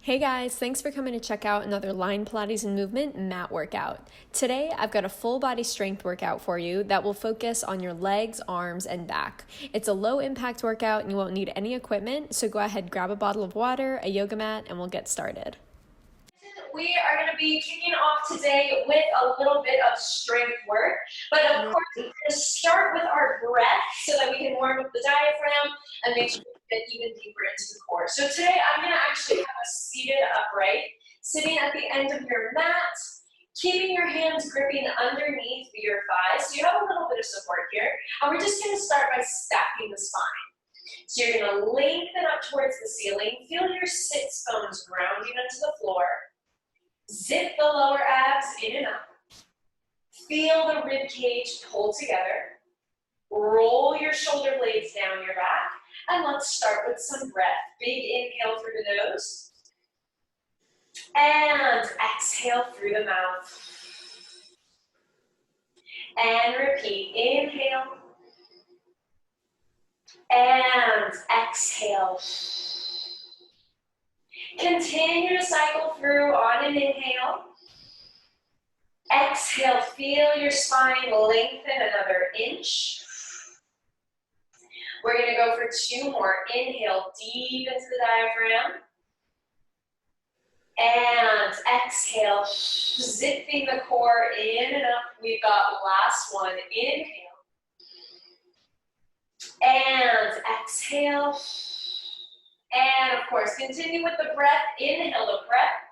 Hey guys, thanks for coming to check out another Line Pilates and Movement mat workout. Today I've got a full body strength workout for you that will focus on your legs, arms, and back. It's a low impact workout and you won't need any equipment, so go ahead, grab a bottle of water, a yoga mat, and we'll get started. We are going to be kicking off today with a little bit of strength work, but of course we're going to start with our breath so that we can warm up the diaphragm and make sure we get even deeper into the core. So today I'm going to actually have us seated upright, sitting at the end of your mat, keeping your hands gripping underneath your thighs, so you have a little bit of support here. And we're just going to start by stacking the spine. So you're going to lengthen up towards the ceiling, feel your sits bones grounding into the floor. Zip the lower abs in and up. Feel the rib cage pull together. Roll your shoulder blades down your back. And let's start with some breath. Big inhale through the nose. And exhale through the mouth. And repeat. Inhale. And exhale. Continue to cycle through on an inhale. Exhale, feel your spine lengthen another inch. We're going to go for 2 more. Inhale deep into the diaphragm. And exhale, zipping the core in and up. We've got last one. Inhale. And exhale. And of course, continue with the breath. Inhale the breath.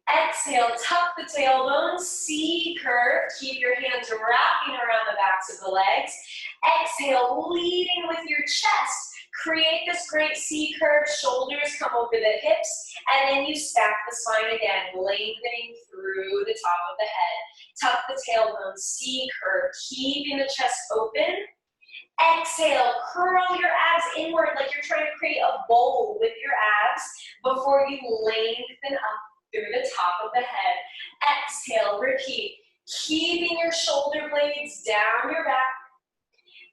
Exhale, tuck the tailbone, C curve. Keep your hands wrapping around the backs of the legs. Exhale, leading with your chest. Create this great C curve. Shoulders come over the hips. And then you stack the spine again, lengthening through the top of the head. Tuck the tailbone, C curve. Keeping the chest open. Exhale, curl your abs inward like you're trying to create a bowl with your abs before you lengthen up through the top of the head. Exhale, repeat. Keeping your shoulder blades down your back.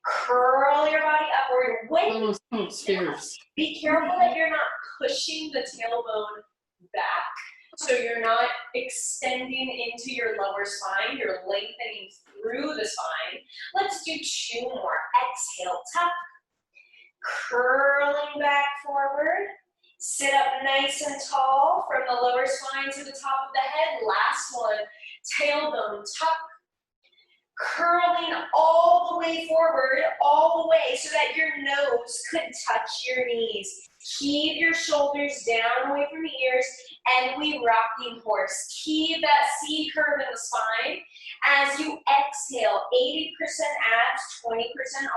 Curl your body upward. When be careful that you're not pushing the tailbone back. So you're not extending into your lower spine. You're lengthening through the spine. Let's do 2 more. Exhale, tuck. Curling back forward. Sit up nice and tall from the lower spine to the top of the head. Last one. Tailbone, tuck. Curling all the way forward, all the way, so that your nose could touch your knees. Keep your shoulders down away from the ears, and we rocking horse. Keep that C curve in the spine. As you exhale, 80% abs, 20%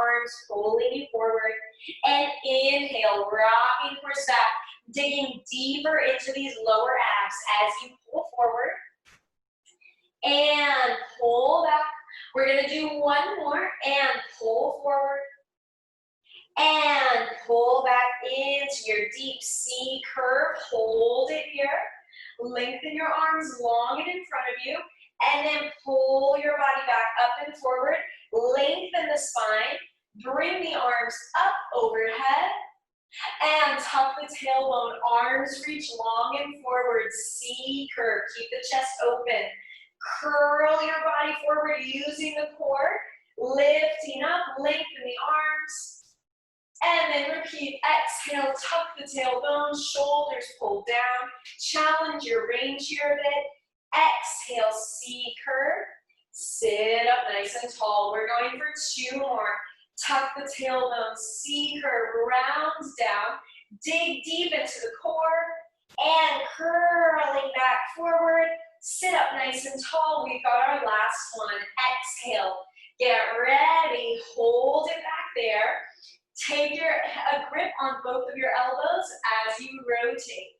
arms, pulling you forward. And inhale, rocking horse back, digging deeper into these lower abs as you pull forward. And pull back. We're going to do 1 more and pull forward. And pull back into your deep C curve. Hold it here. Lengthen your arms long and in front of you. And then pull your body back up and forward. Lengthen the spine. Bring the arms up overhead. And tuck the tailbone. Arms reach long and forward. C curve. Keep the chest open. Curl your body forward using the core. Lifting up. Lengthen the arms. And then repeat, exhale, tuck the tailbone, shoulders pull down, challenge your range here a bit. Exhale, C curve, sit up nice and tall. We're going for 2 more. Tuck the tailbone, C curve, rounds down, dig deep into the core, and curling back forward. Sit up nice and tall. We've got our last one. Exhale, get ready, hold it back there. Take a grip on both of your elbows as you rotate.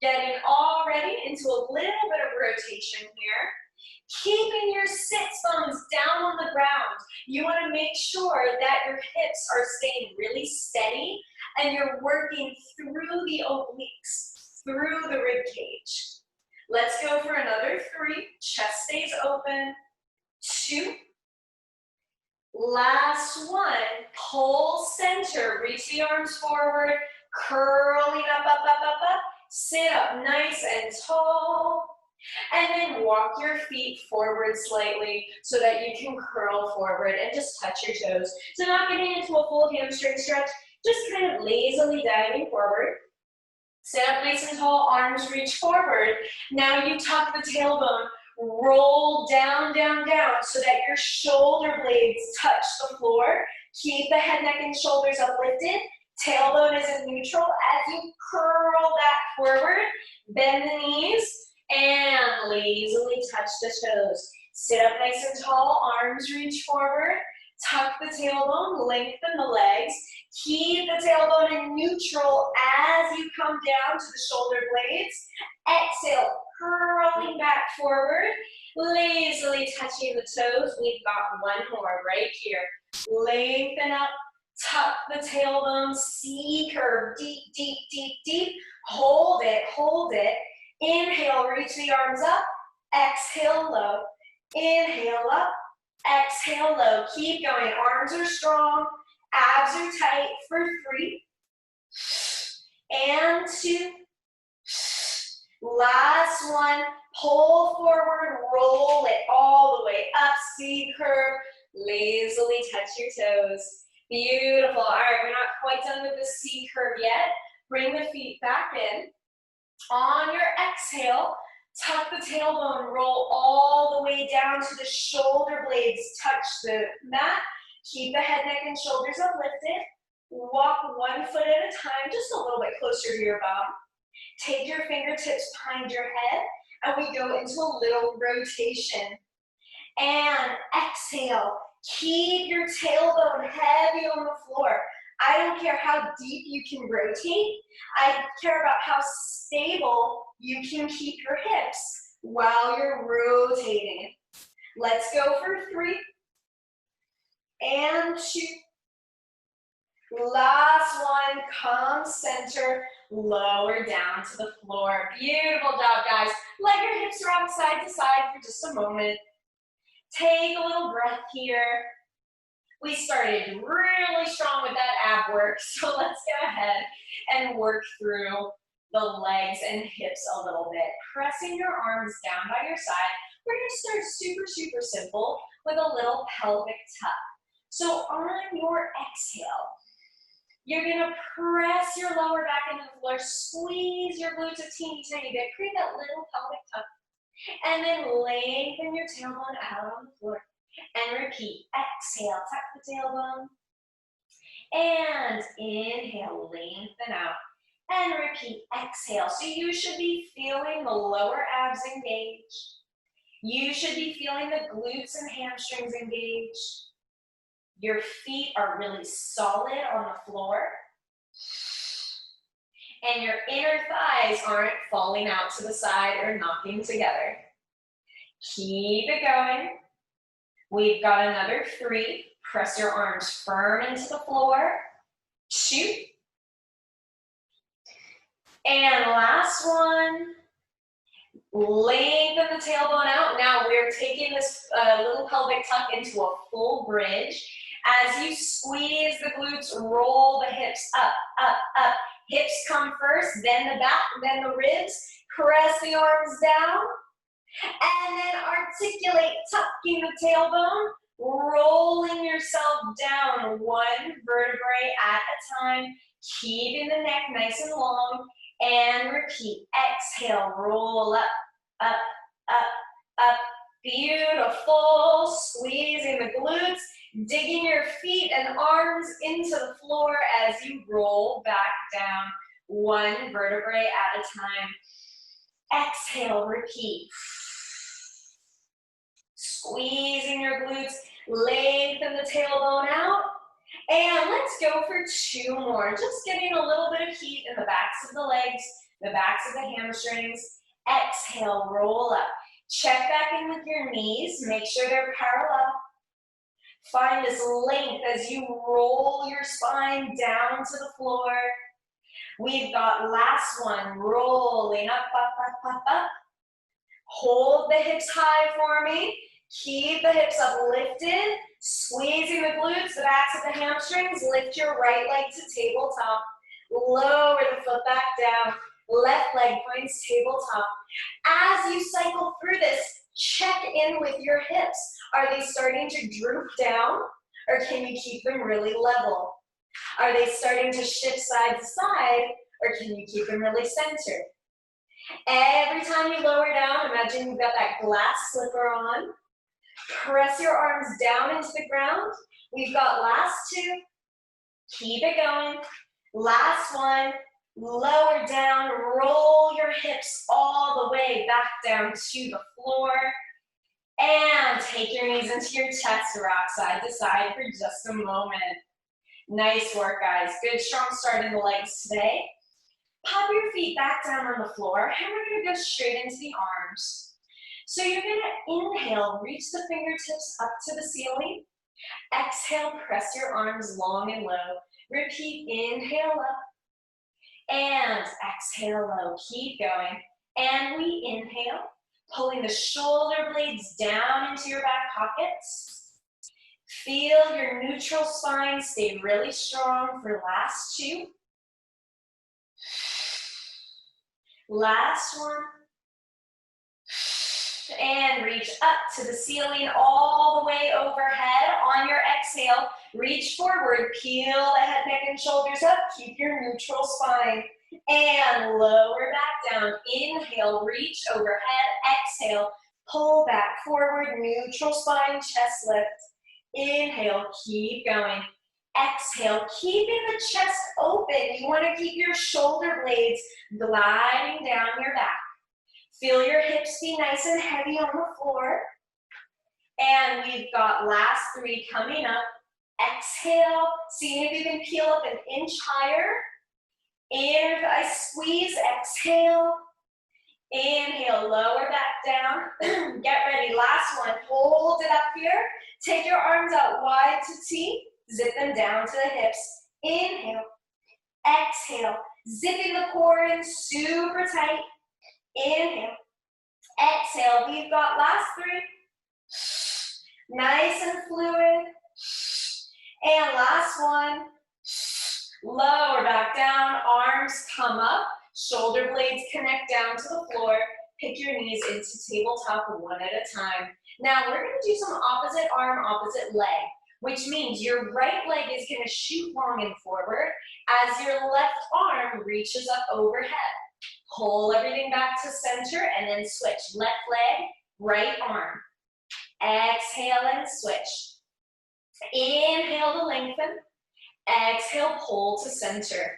Getting already into a little bit of rotation here. Keeping your sits bones down on the ground. You want to make sure that your hips are staying really steady and you're working through the obliques, through the rib cage. Let's go for another 3. Chest stays open. 2. Last one, pull center, reach the arms forward, curling up, up, up, up, up. Sit up nice and tall. And then walk your feet forward slightly so that you can curl forward and just touch your toes. So not getting into a full hamstring stretch, just kind of lazily diving forward. Sit up nice and tall, arms reach forward. Now you tuck the tailbone, roll down, down, down so that your shoulder blades touch the floor. Keep the head, neck, and shoulders uplifted. Tailbone is in neutral as you curl back forward. Bend the knees and lazily touch the toes. Sit up nice and tall, arms reach forward. Tuck the tailbone, lengthen the legs. Keep the tailbone in neutral as you come down to the shoulder blades. Exhale, curling back forward, lazily touching the toes. We've got one more right here. Lengthen up, tuck the tailbone, C curve, deep, deep, deep, deep. Hold it, hold it. Inhale, reach the arms up. Exhale, low. Inhale up. Exhale, low. Keep going. Arms are strong. Abs are tight for 3. And 2. Last one. Pull forward. Roll it all the way up. C curve. Lazily touch your toes. Beautiful. All right, we're not quite done with the C curve yet. Bring the feet back in. On your exhale, tuck the tailbone, roll all the way down to the shoulder blades, touch the mat. Keep the head, neck, and shoulders uplifted. Walk one foot at a time, just a little bit closer to your bum. Take your fingertips behind your head, and we go into a little rotation. And exhale. Keep your tailbone heavy on the floor. I don't care how deep you can rotate. I care about how stable you can keep your hips while you're rotating. Let's go for 3. And 2. Last one, come center, lower down to the floor. Beautiful job, guys. Let your hips rock side to side for just a moment. Take a little breath here. We started really strong with that ab work, so let's go ahead and work through the legs and hips a little bit. Pressing your arms down by your side. We're going to start super, super simple with a little pelvic tuck. So on your exhale, you're going to press your lower back into the floor, squeeze your glutes a teeny tiny bit, create that little pelvic tuck, and then lengthen your tailbone out on the floor. And repeat. Exhale, tuck the tailbone. And inhale, lengthen out. And repeat. Exhale. So you should be feeling the lower abs engage. You should be feeling the glutes and hamstrings engage. Your feet are really solid on the floor. And your inner thighs aren't falling out to the side or knocking together. Keep it going. We've got another 3. Press your arms firm into the floor. 2. And last one. Lengthen the tailbone out. Now we're taking this little pelvic tuck into a full bridge. As you squeeze the glutes, roll the hips up, up, up. Hips come first, then the back, then the ribs. Press the arms down. And then articulate, tucking the tailbone, rolling yourself down one vertebrae at a time, keeping the neck nice and long, and repeat. Exhale, roll up, up, up, up. Beautiful. Squeezing the glutes, digging your feet and arms into the floor as you roll back down one vertebrae at a time. Exhale, repeat. Squeezing your glutes, lengthen the tailbone out. And let's go for 2 more. Just getting a little bit of heat in the backs of the legs, the backs of the hamstrings. Exhale, roll up. Check back in with your knees. Make sure they're parallel. Find this length as you roll your spine down to the floor. We've got last one, rolling up, up, up, up, up. Hold the hips high for me. Keep the hips uplifted, squeezing the glutes, the backs of the hamstrings. Lift your right leg to tabletop. Lower the foot back down. left leg points tabletop. As you cycle through this, check in with your hips. Are they starting to droop down, or can you keep them really level? Are they starting to shift side to side, or can you keep them really centered? Every time you lower down, imagine you've got that glass slipper on. Press your arms down into the ground. We've got last two. Keep it going. Last one. Lower down. Roll your hips all the way back down to the floor. And take your knees into your chest, rock side to side for just a moment. Nice work, guys. Good, strong start in the legs today. Pop your feet back down on the floor, and we're gonna go straight into the arms. So you're gonna inhale, reach the fingertips up to the ceiling. Exhale, press your arms long and low. Repeat, inhale up, and exhale low. Keep going. And we inhale, pulling the shoulder blades down into your back pockets. Feel your neutral spine stay really strong for last two. Last one. And reach up to the ceiling all the way overhead. On your exhale, reach forward, peel the head, neck, and shoulders up. Keep your neutral spine. And lower back down. Inhale, reach overhead. Exhale, pull back forward, neutral spine, chest lift. Inhale, keep going. Exhale, keeping the chest open. You want to keep your shoulder blades gliding down your back. Feel your hips be nice and heavy on the floor. And we've got last three coming up. Exhale, seeing if you can peel up an inch higher. Inner thigh squeeze, exhale. Inhale, lower back down. Get ready, last one. Hold it up here. Take your arms out wide to T. Zip them down to the hips. Inhale, exhale. Zipping the core in super tight. Inhale, exhale. We've got last three. Nice and fluid. And last one. Lower back down, arms come up, shoulder blades connect down to the floor. Pick your knees into tabletop one at a time. Now we're going to do some opposite arm, opposite leg, which means your right leg is going to shoot long and forward as your left arm reaches up overhead. Pull everything back to center and then switch. Left leg, right arm. Exhale and switch. Inhale to lengthen. Exhale, pull to center.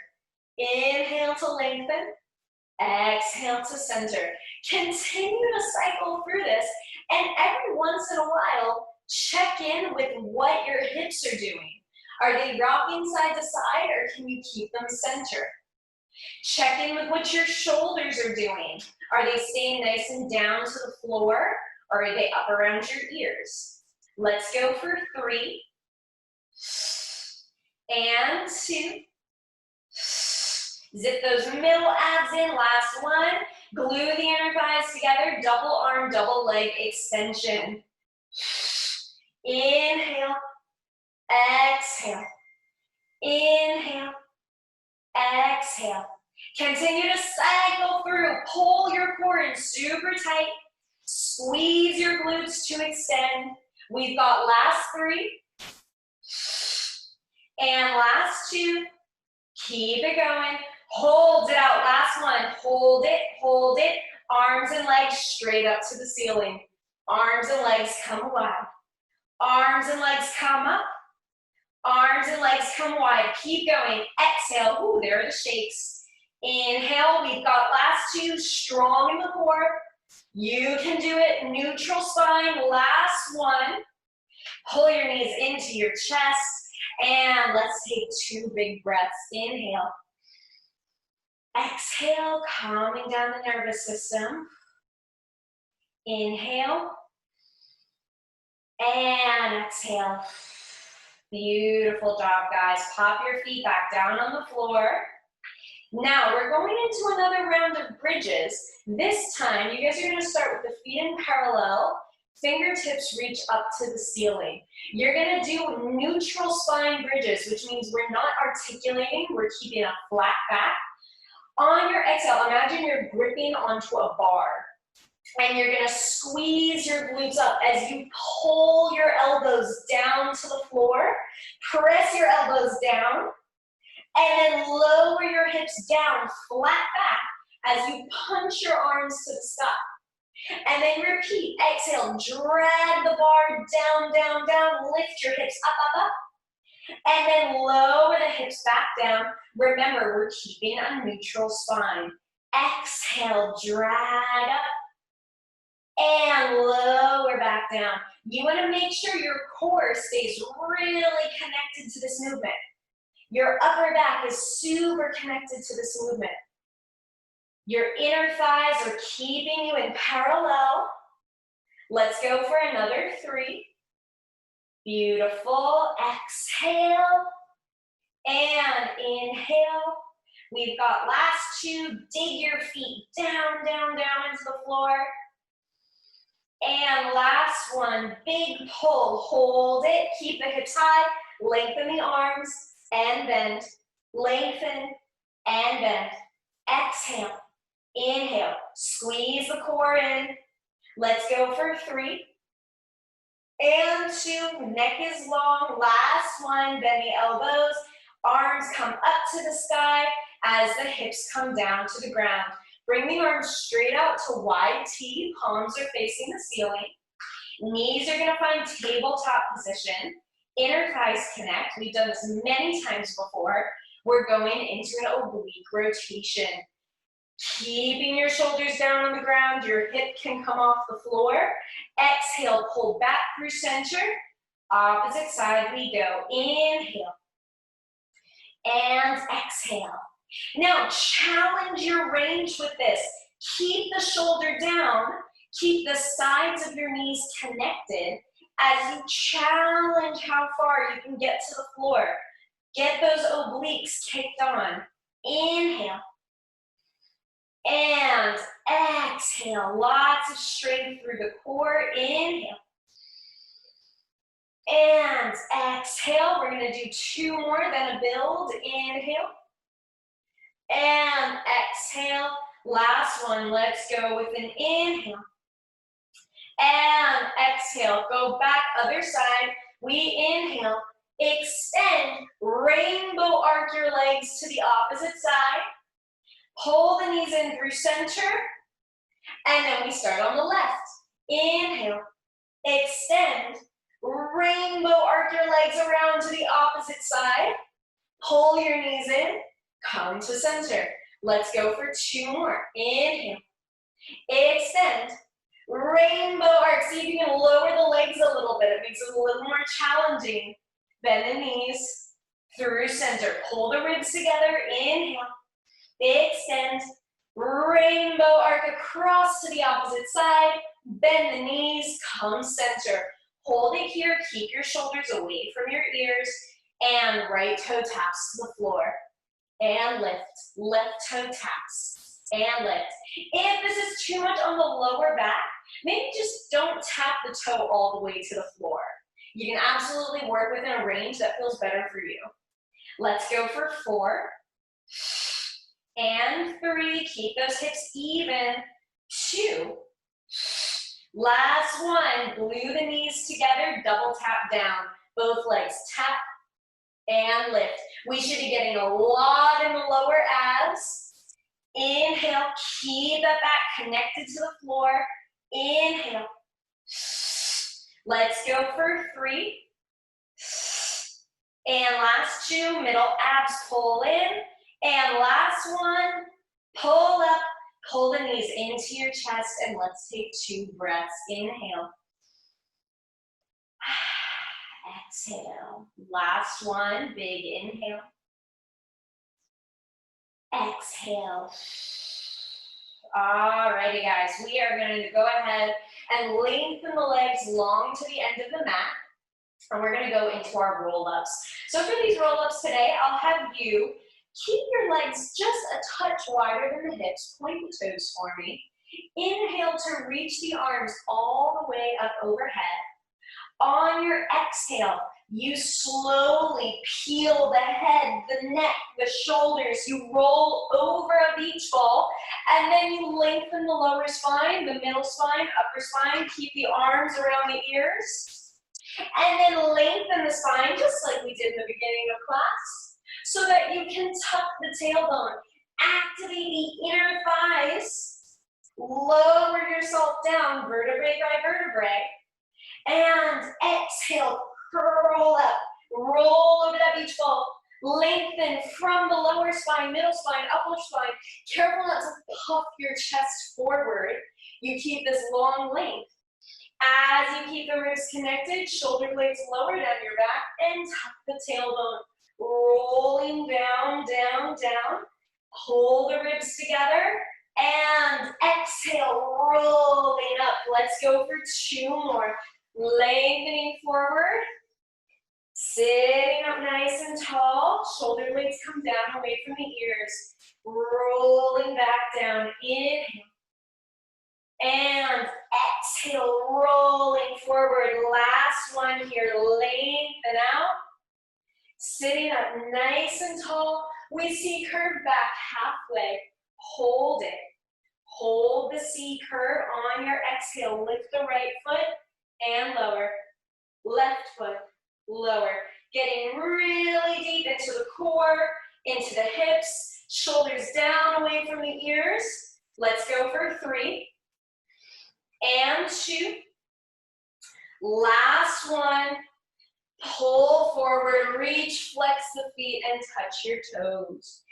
Inhale to lengthen. Exhale to center. Continue to cycle through this, and every once in a while, check in with what your hips are doing. Are they rocking side to side, or can you keep them centered? Check in with what your shoulders are doing. Are they staying nice and down to the floor, or are they up around your ears? Let's go for 3. And 2. Zip those middle abs in, last one. Glue the inner thighs together, double arm, double leg extension. Inhale, exhale. Inhale, exhale. Continue to cycle through. Pull your core in super tight. Squeeze your glutes to extend. We've got last 3. And last 2. Keep it going. Hold it out. Last one. Hold it, hold it. Arms and legs straight up to the ceiling. Arms and legs come wide. Arms and legs come up. Arms and legs come wide. Keep going. Exhale. Ooh, there are the shakes. Inhale. We've got last 2. Strong in the core. You can do it. Neutral spine. Last one. Pull your knees into your chest. And let's take 2 big breaths. Inhale. Exhale, calming down the nervous system. Inhale. And exhale. Beautiful job, guys. Pop your feet back down on the floor. Now, we're going into another round of bridges. This time, you guys are going to start with the feet in parallel. Fingertips reach up to the ceiling. You're going to do neutral spine bridges, which means we're not articulating. We're keeping a flat back. On your exhale, imagine you're gripping onto a bar. And you're gonna squeeze your glutes up as you pull your elbows down to the floor. Press your elbows down. And then lower your hips down, flat back, as you punch your arms to the sky. And then repeat, exhale, drag the bar down, down, down, lift your hips up, up, up. And then lower the hips back down. Remember, we're keeping a neutral spine. Exhale, drag up. And lower back down. You wanna make sure your core stays really connected to this movement. Your upper back is super connected to this movement. Your inner thighs are keeping you in parallel. Let's go for another 3. Beautiful. Exhale and inhale. We've got last 2. Dig your feet down, down, down into the floor. And last one, big pull. Hold it. Keep the hips high. Lengthen the arms and bend. Lengthen and bend. Exhale. Inhale. Squeeze the core in. Let's go for 3. And 2. Neck is long. Last one. Bend the elbows. Arms come up to the sky as the hips come down to the ground. Bring the arms straight out to wide T. Palms are facing the ceiling. Knees are going to find tabletop position. Inner thighs connect. We've done this many times before. We're going into an oblique rotation. Keeping your shoulders down on the ground. Your hip can come off the floor. Exhale, pull back through center. Opposite side we go. Inhale. And exhale. Now challenge your range with this. Keep the shoulder down. Keep the sides of your knees connected as you challenge how far you can get to the floor. Get those obliques kicked on. Inhale. And exhale. Lots of strength through the core. Inhale. And exhale. We're going to do 2 more, then a build. Inhale. And exhale. Last one. Let's go with an inhale. And exhale. Go back, other side. We inhale. Extend. Rainbow arc your legs to the opposite side. Pull the knees in through center. And then we start on the left. Inhale. Extend. Rainbow arc your legs around to the opposite side. Pull your knees in. Come to center. Let's go for 2 more. Inhale. Extend. Rainbow arc. See if you can lower the legs a little bit. It makes it a little more challenging. Bend the knees through center. Pull the ribs together. Inhale. Extend. Rainbow arc across to the opposite side. Bend the knees. Come center. Hold it here. Keep your shoulders away from your ears. And right toe taps to the floor. And lift. Left toe taps. And lift. If this is too much on the lower back, maybe just don't tap the toe all the way to the floor. You can absolutely work within a range that feels better for you. Let's go for 4. And 3. Keep those hips even. 2. Last one. Glue the knees together. Double tap down. Both legs. Tap and lift. We should be getting a lot in the lower abs. Inhale. Keep that back connected to the floor. Inhale. Let's go for 3. And last 2. Middle abs pull in. And last one. Pull up. Pull the knees into your chest. And let's take 2 breaths. Inhale. Exhale. Last one. Big inhale. Exhale. Alrighty guys, we are going to go ahead and lengthen the legs long to the end of the mat. And we're going to go into our roll-ups. So for these roll-ups today, I'll have you keep your legs just a touch wider than the hips. Point the toes for me. Inhale to reach the arms all the way up overhead. On your exhale, You slowly peel the head, the neck, the shoulders. You roll over a beach ball, and then you lengthen the lower spine, the middle spine, upper spine. Keep the arms around the ears. And then lengthen the spine, just like we did in the beginning of class, so that you can tuck the tailbone. Activate the inner thighs. Lower yourself down, vertebrae by vertebrae. And exhale, curl up. Roll over that beach ball. Lengthen from the lower spine, middle spine, upper spine. Careful not to puff your chest forward. You keep this long length. As you keep the ribs connected, shoulder blades lower down your back, and tuck the tailbone. Rolling down, down, down. Pull the ribs together, and exhale, rolling up. Let's go for 2 more. Lengthening forward. Sitting up nice and tall. Shoulder blades come down away from the ears. Rolling back down. Inhale. And exhale, rolling forward. Last one here, lengthen out. Sitting up nice and tall. We C curve back halfway. Hold it. Hold the C curve on your exhale. Lift the right foot and lower. Left foot, lower. Getting really deep into the core, into the hips. Shoulders down away from the ears. Let's go for 3. And 2. Last one. Pull forward, reach, flex the feet, and touch your toes.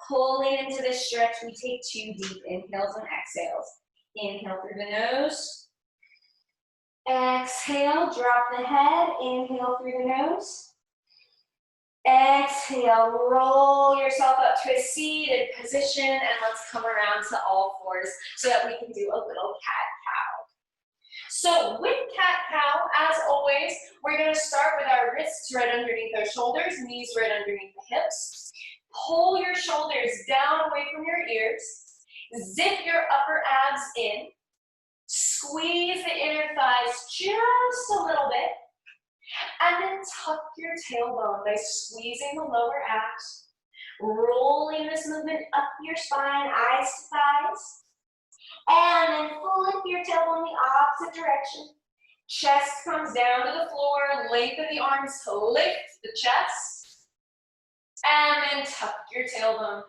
Pulling into this stretch, we take 2 deep inhales and exhales. Inhale through the nose. Exhale, drop the head. Inhale through the nose. Exhale, roll yourself up to a seated position, and let's come around to all fours so that we can do a little cat-cow. So with cat-cow, as always, we're going to start with our wrists right underneath our shoulders, knees right underneath the hips. Pull your shoulders down away from your ears. Zip your upper abs in. Squeeze the inner thighs just a little bit. And then tuck your tailbone by squeezing the lower abs. Rolling this movement up your spine, eyes to thighs. And then flip your tailbone the opposite direction. Chest comes down to the floor. Lengthen the arms to lift the chest. And then tuck your tailbone.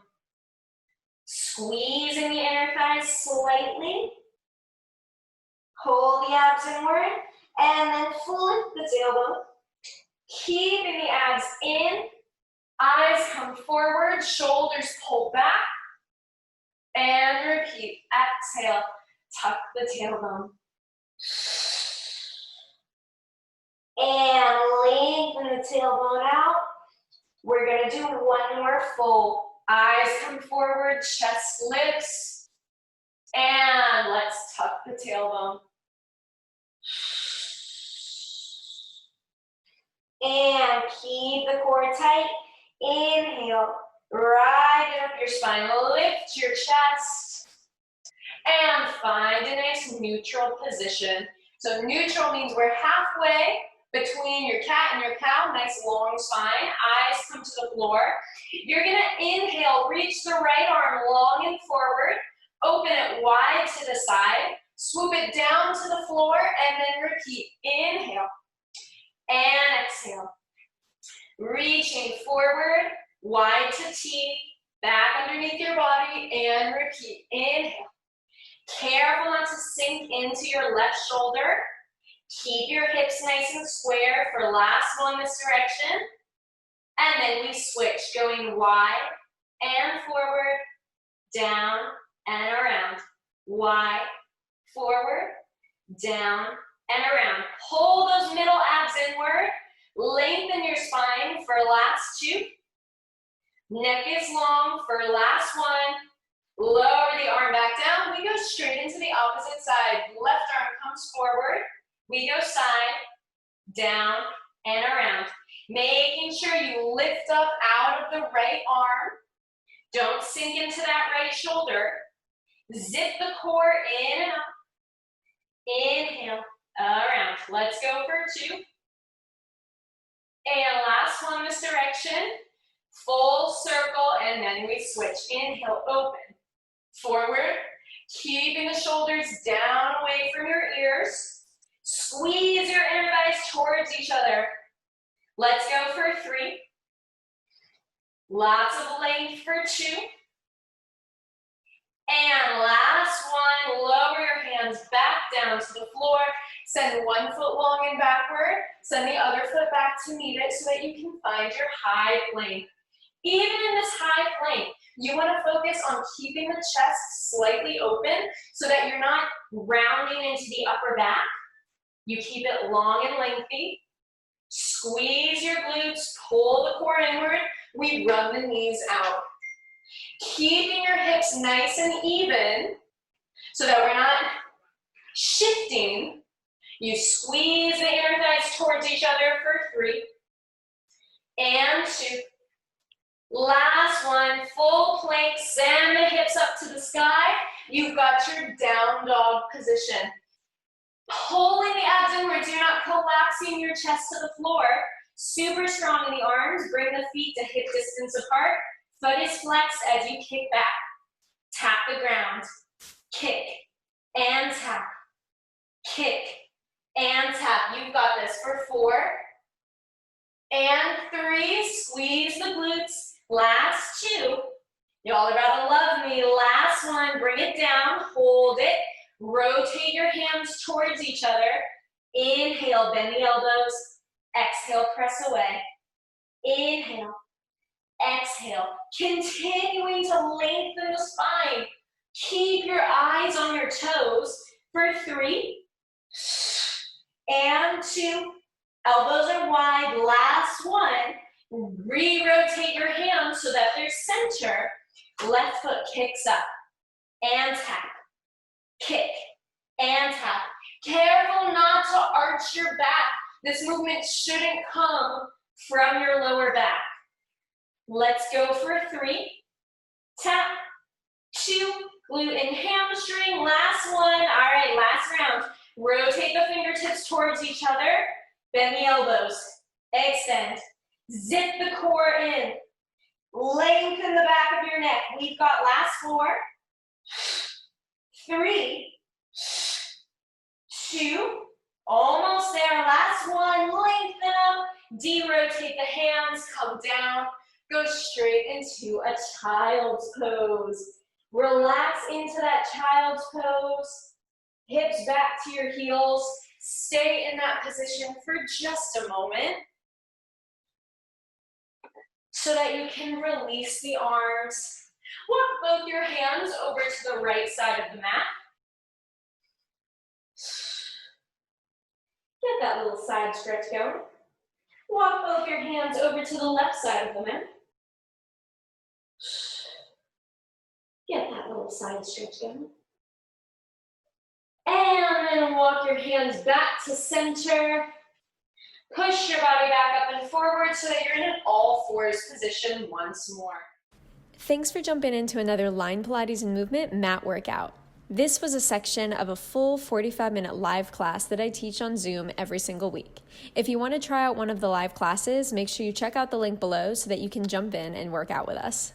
Squeezing the inner thighs slightly. Pull the abs inward. And then flip the tailbone. Keeping the abs in. Eyes come forward. Shoulders pull back. And repeat. Exhale. Tuck the tailbone. And lengthen the tailbone out. We're going to do one more full. Eyes come forward. Chest lifts. And let's tuck the tailbone. And keep the core tight. Inhale. Ride up your spine. Lift your chest. And find a nice neutral position. So neutral means we're halfway between your cat and your cow. Nice long spine. Eyes come to the floor. You're going to inhale. Reach the right arm long and forward. Open it wide to the side. Swoop it down to the floor. And then repeat. Inhale. And exhale. Reaching forward. Wide to T, back underneath your body, and repeat. Inhale. Careful not to sink into your left shoulder. Keep your hips nice and square for last one this direction. And then we switch, going wide and forward, down and around. Wide, forward, down and around. Pull those middle abs inward. Lengthen your spine for last 2. Neck is long for last one. Lower the arm back down. We go straight into the opposite side. Left arm comes forward. We go side, down, and around. Making sure you lift up out of the right arm. Don't sink into that right shoulder. Zip the core in and up. Inhale, around. Let's go for 2. And last one, this direction. Full circle, and then we switch. Inhale, open. Forward. Keeping the shoulders down away from your ears. Squeeze your inner thighs towards each other. Let's go for 3. Lots of length for 2. And last one, lower your hands back down to the floor. Send one foot long and backward. Send the other foot back to meet it so that you can find your high plank. Even in this high plank, you want to focus on keeping the chest slightly open so that you're not rounding into the upper back. You keep it long and lengthy. Squeeze your glutes, pull the core inward. We run the knees out. Keeping your hips nice and even so that we're not shifting. You squeeze the inner thighs towards each other for 3 and 2. Last one, full plank, send the hips up to the sky. You've got your down dog position. Pulling the abs inward, you're not collapsing your chest to the floor. Super strong in the arms, bring the feet to hip distance apart. Foot is flexed as you kick back. Tap the ground, kick, and tap. Kick, and tap. You've got this for 4 and 3. Squeeze the glutes. Last 2. Y'all are about to love me. Last one, bring it down, hold it. Rotate your hands towards each other. Inhale, bend the elbows. Exhale, press away. Inhale, exhale. Continuing to lengthen the spine. Keep your eyes on your toes for 3 and 2. Elbows are wide. Last one. Re-rotate your hands so that they're center. Left foot kicks up and tap. Kick and tap. Careful not to arch your back. This movement shouldn't come from your lower back. Let's go for 3. Tap. 2. Glute and hamstring. Last one. All right, last round. Rotate the fingertips towards each other. Bend the elbows. Extend. Zip the core in. Lengthen the back of your neck. We've got last 4, 3, 2, almost there. Last one, lengthen up. De-rotate the hands, come down. Go straight into a child's pose. Relax into that child's pose. Hips back to your heels. Stay in that position for just a moment, so that you can release the arms. Walk both your hands over to the right side of the mat. Get that little side stretch going. Walk both your hands over to the left side of the mat. Get that little side stretch going. And then walk your hands back to center. Push your body back up and forward so that you're in an all-fours position once more. Thanks for jumping into another Line Pilates and Movement mat workout. This was a section of a full 45-minute live class that I teach on Zoom every single week. If you want to try out one of the live classes, make sure you check out the link below so that you can jump in and work out with us.